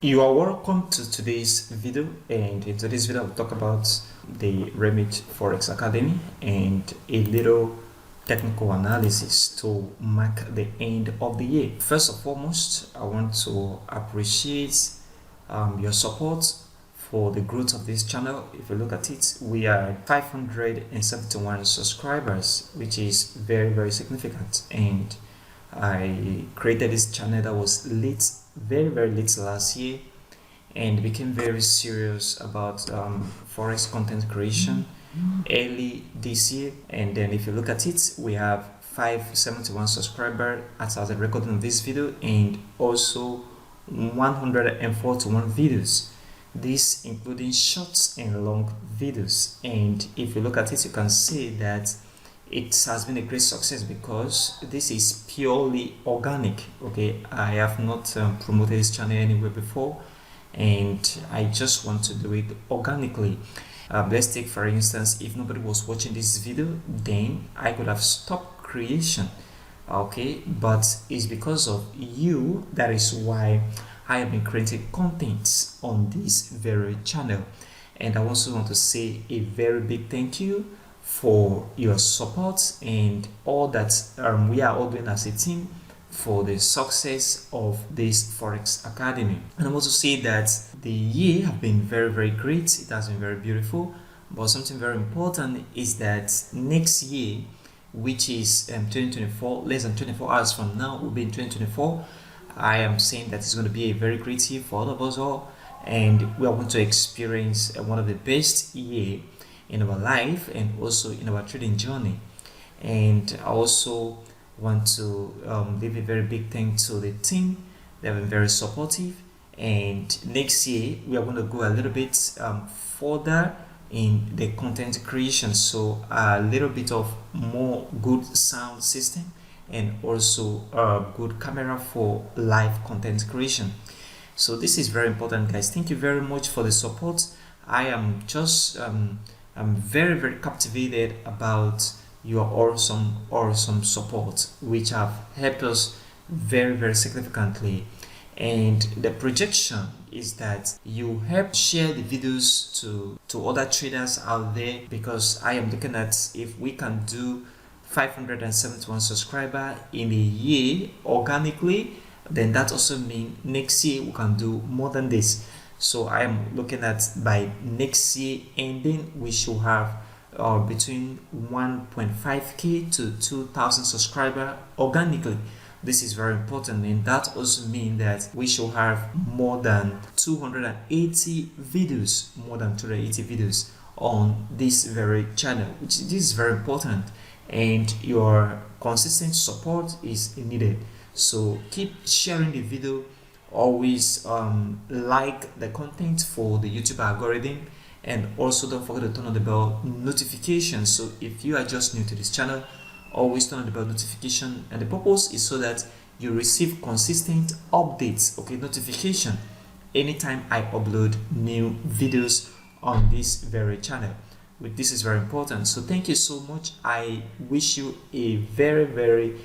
You are welcome to today's video, and in today's video I'll talk about the Remit Forex Academy and a little technical analysis to mark the end of the year. First and foremost, I want to appreciate your support for the growth of this channel. If you look at it, we are 571 subscribers, which is very significant, and I created this channel that was late, very late last year, and became very serious about forex content creation early this year. And then if you look at it, we have 571 subscribers as I was recording this video, and also 141 videos, this including shorts and long videos. And if you look at it, you can see that it has been a great success because this is purely organic. Okay, I have not promoted this channel anywhere before, and I just want to do it organically. Let's take for instance, if nobody was watching this video, then I could have stopped creation. Okay, but it's because of you, that is why I have been creating content on this very channel. And I also want to say a very big thank you for your support and all that we are all doing as a team for the success of this Forex Academy. And I want to say that the year have been very great. It has been very beautiful, but something very important is that next year, which is 2024, less than 24 hours from now, will be in 2024. I am saying that it's going to be a very great year for all of us all, and we are going to experience one of the best year in our life and also in our trading journey. And I also want to give a very big thank to the team. They have been very supportive, and next year we are going to go a little bit further in the content creation, so a little bit of more good sound system and also a good camera for live content creation. So this is very important, guys. Thank you very much for the support. I am just I'm very captivated about your awesome support, which have helped us very significantly. And the projection is that you help share the videos to other traders out there, because I am looking at if we can do 571 subscribers in a year organically, then that also means next year we can do more than this. So I am looking at by next year ending, we should have between 1.5k to 2,000 subscribers organically. This is very important, and that also means that we should have more than 280 videos on this very channel, which this is very important, and your consistent support is needed. So keep sharing the video, always like the content for the YouTube algorithm, and also don't forget to turn on the bell notification. So if you are just new to this channel, always turn on the bell notification, and the purpose is so that you receive consistent updates, okay, notification anytime I upload new videos on this very channel. This is very important. So thank you so much. I wish you a very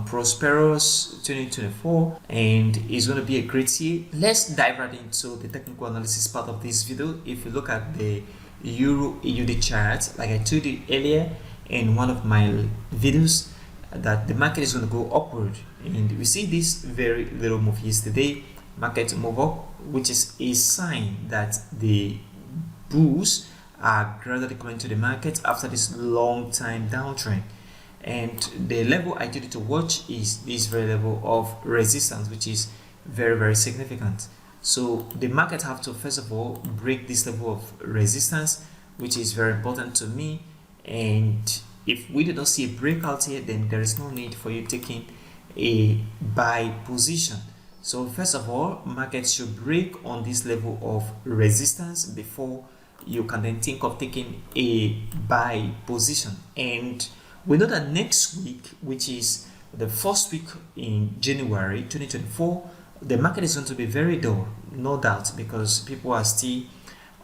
prosperous 2024, and it's going to be a great year. Let's dive right into the technical analysis part of this video. If you look at the euro-AUD chart, like I told you earlier in one of my videos, that the market is going to go upward, and we see this very little move yesterday, market move up, which is a sign that the bulls are gradually coming to the market after this long time downtrend. And the level I told you to watch is this very level of resistance, which is very significant. So the market have to first of all break this level of resistance, which is very important to me. And if we do not see a breakout here, then there is no need for you taking a buy position. So first of all, market should break on this level of resistance before you can then think of taking a buy position. And we know that next week, which is the first week in January 2024, the market is going to be very dull, no doubt, because people are still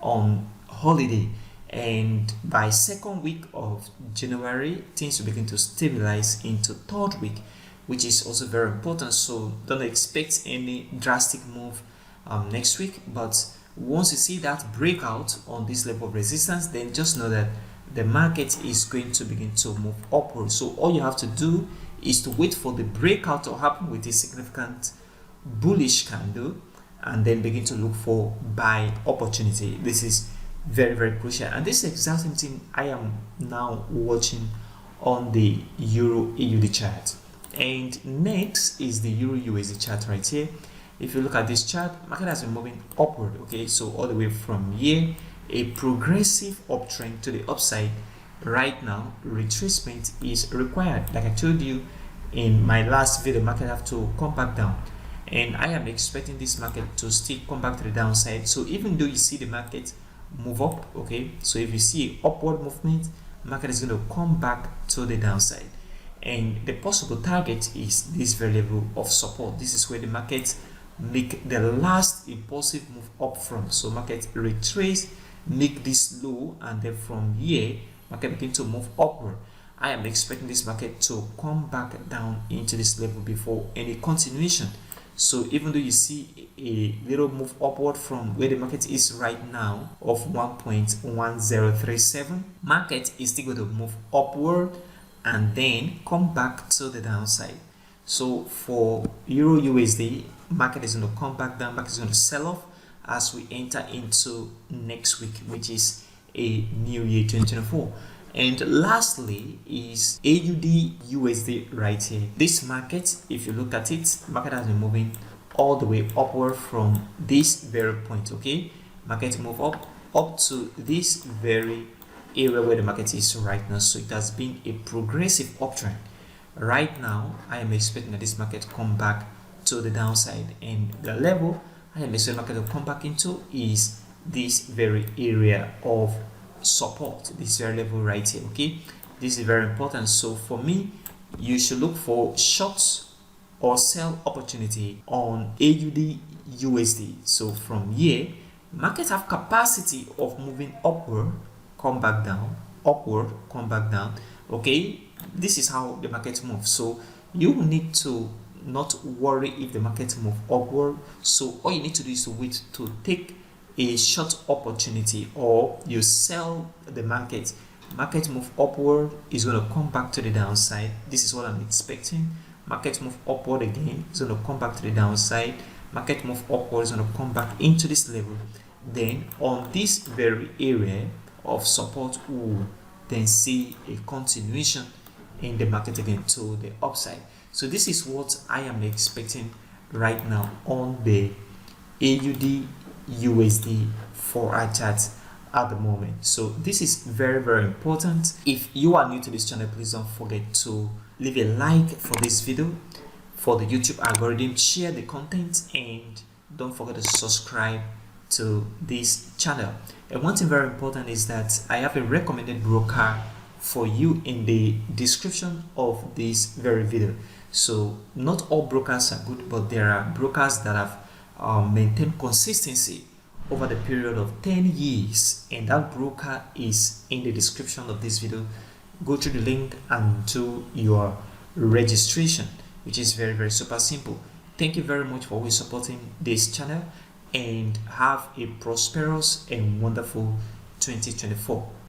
on holiday. And by second week of January, things will begin to stabilize into third week, which is also very important. So don't expect any drastic move next week. But once you see that breakout on this level of resistance, then just know that the market is going to begin to move upward. So all you have to do is to wait for the breakout to happen with a significant bullish candle, and then begin to look for buy opportunity. This is very crucial, and this is the exact same thing I am now watching on the Euro AUD chart. And next is the Euro USD chart right here. If you look at this chart, market has been moving upward. Okay, so all the way from here, a progressive uptrend to the upside. Right now, retracement is required. Like I told you in my last video, market have to come back down, and I am expecting this market to still come back to the downside. So even though you see the market move up, okay, so if you see upward movement, market is going to come back to the downside, and the possible target is this very level of support. This is where the market make the last impulsive move up from. So market retrace, make this low, and then from here market begin to move upward. I am expecting this market to come back down into this level before any continuation. So even though you see a little move upward from where the market is right now of 1.1037, market is still going to move upward and then come back to the downside. So for Euro USD, market is going to come back down, market is going to sell off as we enter into next week, which is a new year 2024. And lastly is AUD USD right here. This market, if you look at it, market has been moving all the way upward from this very point. Okay, market move up to this very area where the market is right now. So it has been a progressive uptrend. Right now I am expecting that this market come back to the downside, and the level I am expecting market to come back into is this very area of support, this very level right here. Okay, this is very important. So for me, you should look for shorts or sell opportunity on AUD USD. So from here, markets have capacity of moving upward, come back down, upward, come back down. Okay, this is how the market moves. So you need to not worry if the market move upward. So all you need to do is to wait to take a short opportunity, or you sell the market move upward, is going to come back to the downside. This is what I'm expecting. Market move upward again, is going to come back to the downside. Market move upward, is going to come back into this level. Then on this very area of support, we'll then see a continuation in the market again to the upside. So this is what I am expecting right now on the AUD USD for our chart at the moment. So this is very important. If you are new to this channel, please don't forget to leave a like for this video, for the YouTube algorithm, share the content, and don't forget to subscribe to this channel. And one thing very important is that I have a recommended broker for you in the description of this very video. So not all brokers are good, but there are brokers that have maintained consistency over the period of 10 years, and that broker is in the description of this video. Go to the link and do your registration, which is very super simple. Thank you very much for always supporting this channel, and have a prosperous and wonderful 2024.